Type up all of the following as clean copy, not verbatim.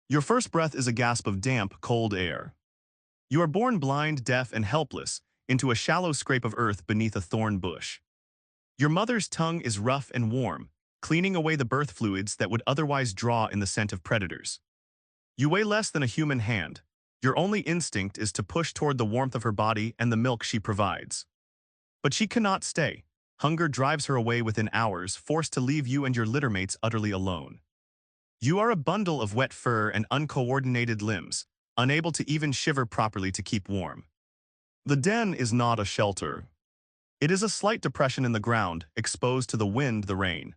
Your first breath is a gasp of damp, cold air. You are born blind, deaf, and helpless into a shallow scrape of earth beneath a thorn bush. Your mother's tongue is rough and warm, cleaning away the birth fluids that would otherwise draw in the scent of predators. You weigh less than a human hand. Your only instinct is to push toward the warmth of her body and the milk she provides. But she cannot stay. Hunger drives her away within hours, forced to leave you and your littermates utterly alone. You are a bundle of wet fur and uncoordinated limbs, unable to even shiver properly to keep warm. The den is not a shelter. It is a slight depression in the ground, exposed to the wind, the rain,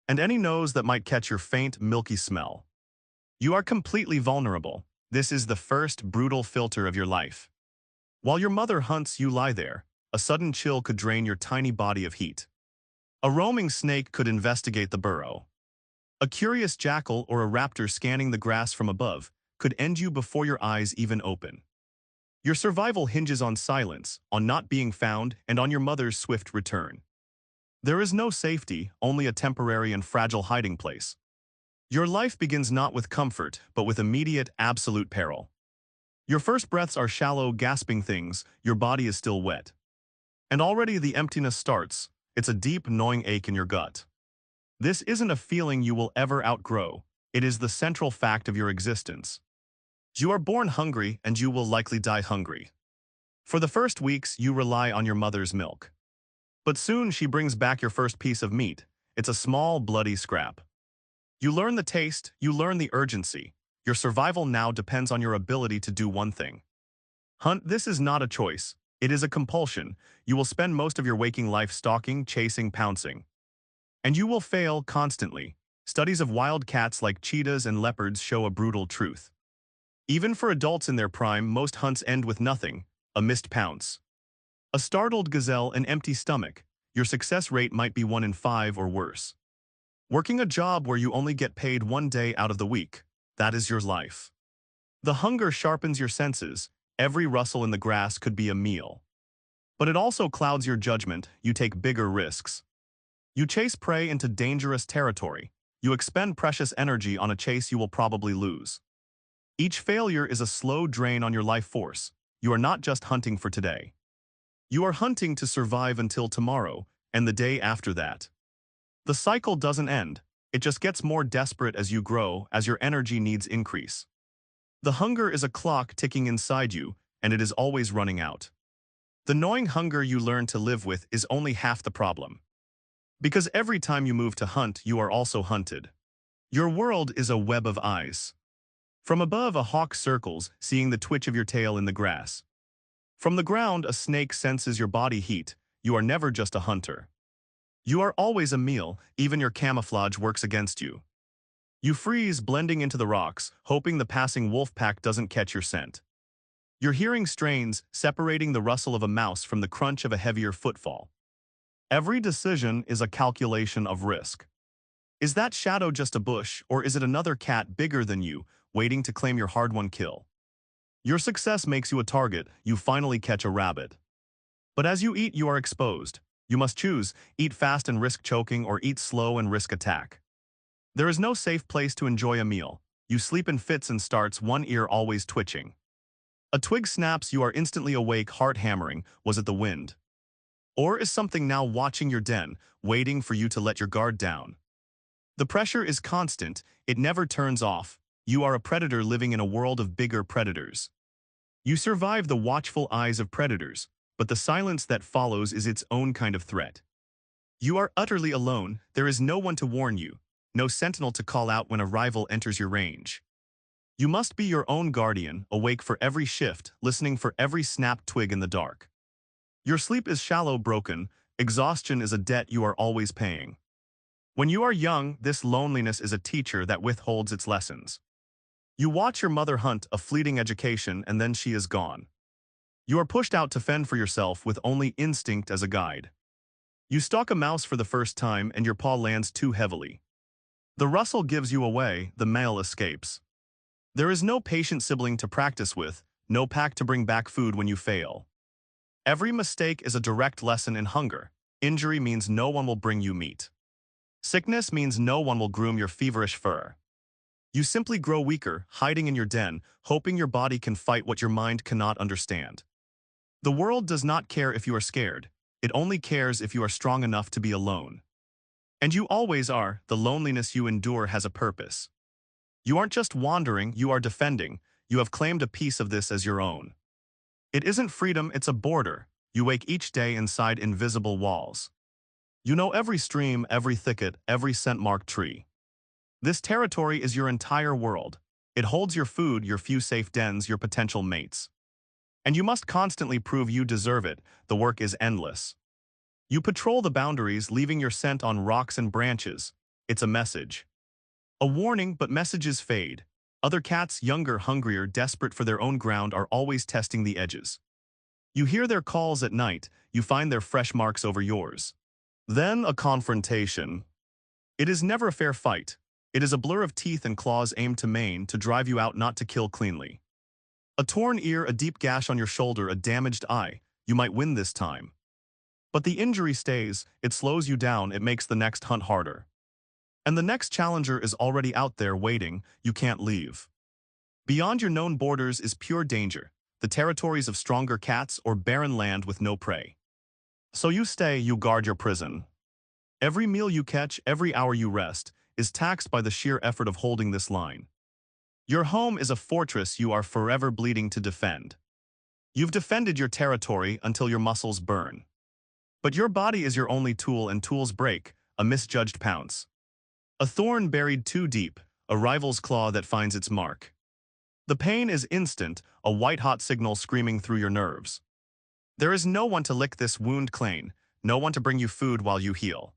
and any nose that might catch your faint, milky smell. You are completely vulnerable. This is the first brutal filter of your life. While your mother hunts, you lie there. A sudden chill could drain your tiny body of heat. A roaming snake could investigate the burrow. A curious jackal or a raptor scanning the grass from above could end you before your eyes even open. Your survival hinges on silence, on not being found, and on your mother's swift return. There is no safety, only a temporary and fragile hiding place. Your life begins not with comfort, but with immediate, absolute peril. Your first breaths are shallow, gasping things, your body is still wet. And already the emptiness starts. It's a deep, gnawing ache in your gut. This isn't a feeling you will ever outgrow. It is the central fact of your existence. You are born hungry, and you will likely die hungry. For the first weeks, you rely on your mother's milk. But soon she brings back your first piece of meat. It's a small, bloody scrap. You learn the taste, you learn the urgency. Your survival now depends on your ability to do one thing. Hunt. This is not a choice. It is a compulsion. You will spend most of your waking life stalking, chasing, pouncing. And you will fail constantly. Studies of wild cats like cheetahs and leopards show a brutal truth. Even for adults in their prime, most hunts end with nothing, a missed pounce. A startled gazelle, an empty stomach. Your success rate might be 1 in 5 or worse. Working a job where you only get paid 1 day out of the week, that is your life. The hunger sharpens your senses. Every rustle in the grass could be a meal. But it also clouds your judgment. You take bigger risks. You chase prey into dangerous territory. You expend precious energy on a chase you will probably lose. Each failure is a slow drain on your life force. You are not just hunting for today. You are hunting to survive until tomorrow, and the day after that. The cycle doesn't end. It just gets more desperate as you grow, as your energy needs increase. The hunger is a clock ticking inside you, and it is always running out. The gnawing hunger you learn to live with is only half the problem. Because every time you move to hunt, you are also hunted. Your world is a web of eyes. From above, a hawk circles, seeing the twitch of your tail in the grass. From the ground, a snake senses your body heat. You are never just a hunter. You are always a meal. Even your camouflage works against you. You freeze, blending into the rocks, hoping the passing wolf pack doesn't catch your scent. Your hearing strains, separating the rustle of a mouse from the crunch of a heavier footfall. Every decision is a calculation of risk. Is that shadow just a bush, or is it another cat bigger than you, waiting to claim your hard-won kill? Your success makes you a target. You finally catch a rabbit. But as you eat, you are exposed. You must choose: eat fast and risk choking, or eat slow and risk attack. There is no safe place to enjoy a meal. You sleep in fits and starts, one ear always twitching. A twig snaps, you are instantly awake, heart hammering. Was it the wind? Or is something now watching your den, waiting for you to let your guard down? The pressure is constant. It never turns off. You are a predator living in a world of bigger predators. You survive the watchful eyes of predators, but the silence that follows is its own kind of threat. You are utterly alone. There is no one to warn you, no sentinel to call out when a rival enters your range. You must be your own guardian, awake for every shift, listening for every snapped twig in the dark. Your sleep is shallow, broken. Exhaustion is a debt you are always paying. When you are young, this loneliness is a teacher that withholds its lessons. You watch your mother hunt, a fleeting education, and then she is gone. You are pushed out to fend for yourself with only instinct as a guide. You stalk a mouse for the first time, and your paw lands too heavily. The rustle gives you away, the male escapes. There is no patient sibling to practice with, no pack to bring back food when you fail. Every mistake is a direct lesson in hunger. Injury means no one will bring you meat. Sickness means no one will groom your feverish fur. You simply grow weaker, hiding in your den, hoping your body can fight what your mind cannot understand. The world does not care if you are scared. It only cares if you are strong enough to be alone. And you always are. The loneliness you endure has a purpose. You aren't just wandering, you are defending. You have claimed a piece of this as your own. It isn't freedom, it's a border. You wake each day inside invisible walls. You know every stream, every thicket, every scent-marked tree. This territory is your entire world. It holds your food, your few safe dens, your potential mates. And you must constantly prove you deserve it. The work is endless. You patrol the boundaries, leaving your scent on rocks and branches. It's a message. A warning, but messages fade. Other cats, younger, hungrier, desperate for their own ground, are always testing the edges. You hear their calls at night, you find their fresh marks over yours. Then a confrontation. It is never a fair fight. It is a blur of teeth and claws aimed to maim, to drive you out, not to kill cleanly. A torn ear, a deep gash on your shoulder, a damaged eye. You might win this time. But the injury stays, it slows you down, it makes the next hunt harder. And the next challenger is already out there waiting, you can't leave. Beyond your known borders is pure danger, the territories of stronger cats or barren land with no prey. So you stay, you guard your prison. Every meal you catch, every hour you rest, is taxed by the sheer effort of holding this line. Your home is a fortress you are forever bleeding to defend. You've defended your territory until your muscles burn. But your body is your only tool, and tools break, a misjudged pounce. A thorn buried too deep, a rival's claw that finds its mark. The pain is instant, a white-hot signal screaming through your nerves. There is no one to lick this wound clean, no one to bring you food while you heal.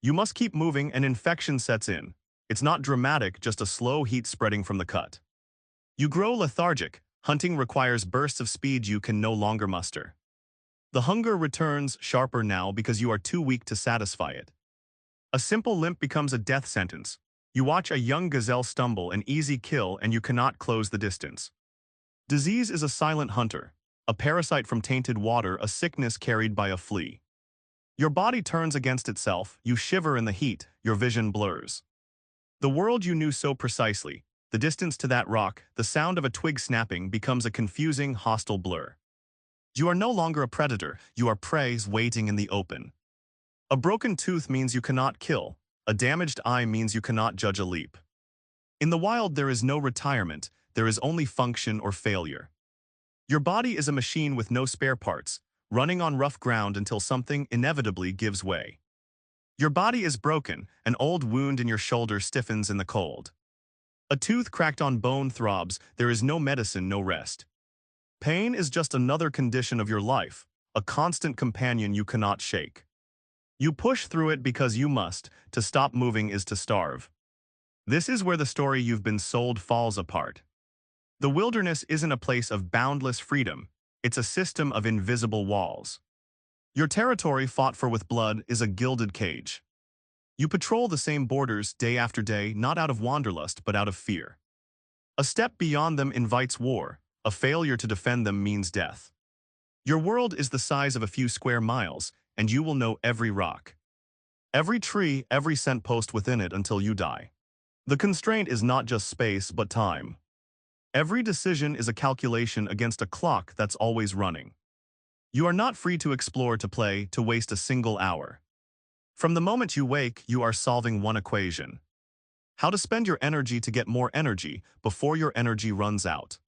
You must keep moving, and infection sets in. It's not dramatic, just a slow heat spreading from the cut. You grow lethargic. Hunting requires bursts of speed you can no longer muster. The hunger returns, sharper now because you are too weak to satisfy it. A simple limp becomes a death sentence. You watch a young gazelle stumble, an easy kill, and you cannot close the distance. Disease is a silent hunter, a parasite from tainted water, a sickness carried by a flea. Your body turns against itself, you shiver in the heat, your vision blurs. The world you knew so precisely, the distance to that rock, the sound of a twig snapping becomes a confusing, hostile blur. You are no longer a predator, you are prey waiting in the open. A broken tooth means you cannot kill, a damaged eye means you cannot judge a leap. In the wild there is no retirement, there is only function or failure. Your body is a machine with no spare parts, running on rough ground until something inevitably gives way. Your body is broken, an old wound in your shoulder stiffens in the cold. A tooth cracked on bone throbs, there is no medicine, no rest. Pain is just another condition of your life, a constant companion you cannot shake. You push through it because you must, to stop moving is to starve. This is where the story you've been sold falls apart. The wilderness isn't a place of boundless freedom, it's a system of invisible walls. Your territory, fought for with blood, is a gilded cage. You patrol the same borders day after day, not out of wanderlust but out of fear. A step beyond them invites war, a failure to defend them means death. Your world is the size of a few square miles, and you will know every rock, every tree, every scent post within it until you die. The constraint is not just space but time. Every decision is a calculation against a clock that's always running. You are not free to explore, to play, to waste a single hour. From the moment you wake, you are solving one equation: how to spend your energy to get more energy before your energy runs out.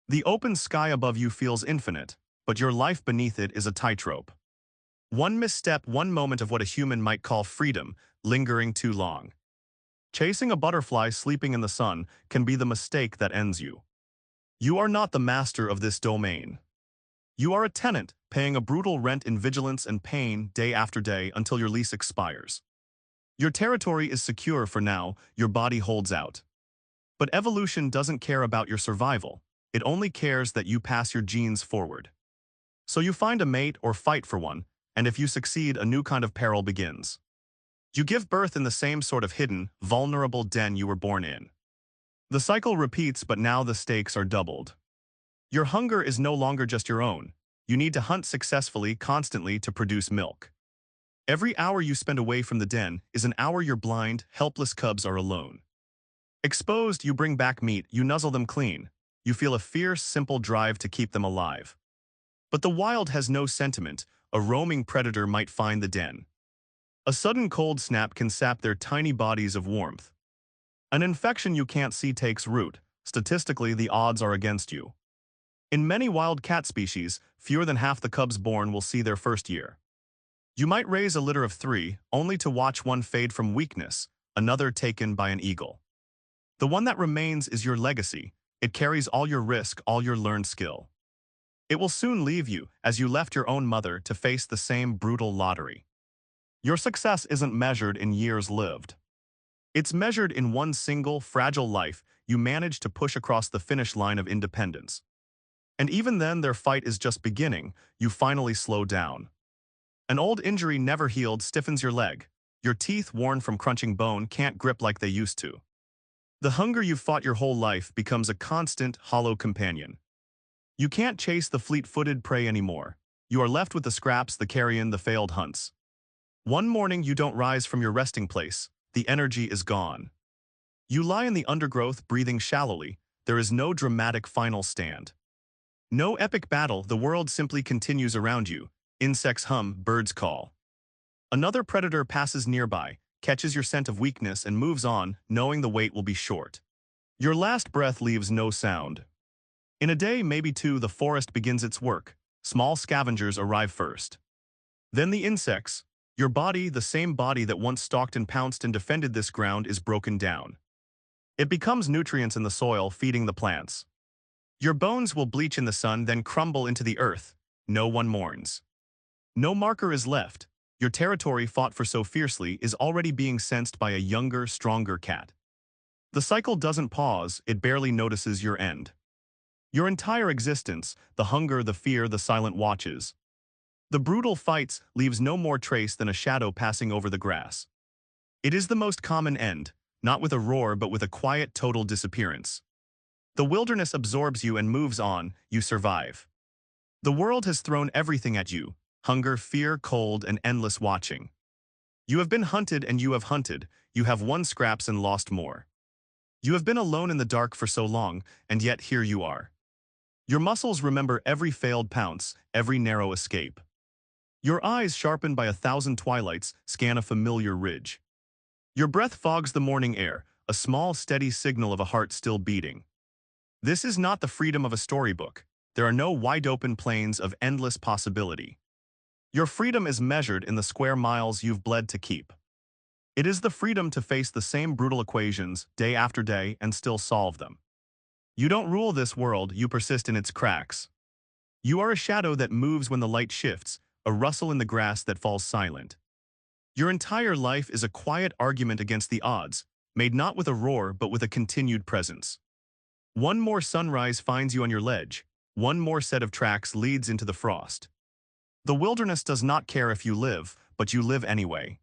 The open sky above you feels infinite, but your life beneath it is a tightrope. One misstep, one moment of what a human might call freedom, lingering too long. Chasing a butterfly sleeping in the sun can be the mistake that ends you. You are not the master of this domain. You are a tenant, paying a brutal rent in vigilance and pain day after day until your lease expires. Your territory is secure for now, your body holds out. But evolution doesn't care about your survival, it only cares that you pass your genes forward. So you find a mate or fight for one, and if you succeed, a new kind of peril begins. You give birth in the same sort of hidden, vulnerable den you were born in. The cycle repeats, but now the stakes are doubled. Your hunger is no longer just your own. You need to hunt successfully, constantly to produce milk. Every hour you spend away from the den is an hour your blind, helpless cubs are alone. Exposed, you bring back meat, you nuzzle them clean. You feel a fierce, simple drive to keep them alive. But the wild has no sentiment. A roaming predator might find the den. A sudden cold snap can sap their tiny bodies of warmth. An infection you can't see takes root. Statistically, the odds are against you. In many wild cat species, fewer than half the cubs born will see their first year. You might raise a litter of 3, only to watch one fade from weakness, another taken by an eagle. The one that remains is your legacy. It carries all your risk, all your learned skill. It will soon leave you, as you left your own mother to face the same brutal lottery. Your success isn't measured in years lived. It's measured in one single, fragile life you managed to push across the finish line of independence. And even then, their fight is just beginning. You finally slow down. An old injury never healed stiffens your leg. Your teeth, worn from crunching bone, can't grip like they used to. The hunger you've fought your whole life becomes a constant, hollow companion. You can't chase the fleet-footed prey anymore. You are left with the scraps, the carrion, the failed hunts. One morning you don't rise from your resting place. The energy is gone. You lie in the undergrowth, breathing shallowly. There is no dramatic final stand. No epic battle, the world simply continues around you. Insects hum, birds call. Another predator passes nearby, catches your scent of weakness and moves on, knowing the wait will be short. Your last breath leaves no sound. In a day, maybe 2, the forest begins its work. Small scavengers arrive first. Then the insects. Your body, the same body that once stalked and pounced and defended this ground, is broken down. It becomes nutrients in the soil, feeding the plants. Your bones will bleach in the sun, then crumble into the earth. No one mourns. No marker is left. Your territory, fought for so fiercely, is already being sensed by a younger, stronger cat. The cycle doesn't pause, it barely notices your end. Your entire existence, the hunger, the fear, the silent watches. The brutal fights leaves no more trace than a shadow passing over the grass. It is the most common end, not with a roar but with a quiet, total disappearance. The wilderness absorbs you and moves on, you survive. The world has thrown everything at you: hunger, fear, cold, and endless watching. You have been hunted and you have hunted, you have won scraps and lost more. You have been alone in the dark for so long, and yet here you are. Your muscles remember every failed pounce, every narrow escape. Your eyes, sharpened by 1,000 twilights, scan a familiar ridge. Your breath fogs the morning air, a small, steady signal of a heart still beating. This is not the freedom of a storybook. There are no wide-open plains of endless possibility. Your freedom is measured in the square miles you've bled to keep. It is the freedom to face the same brutal equations day after day and still solve them. You don't rule this world, you persist in its cracks. You are a shadow that moves when the light shifts, a rustle in the grass that falls silent. Your entire life is a quiet argument against the odds, made not with a roar but with a continued presence. One more sunrise finds you on your ledge. One more set of tracks leads into the frost. The wilderness does not care if you live, but you live anyway.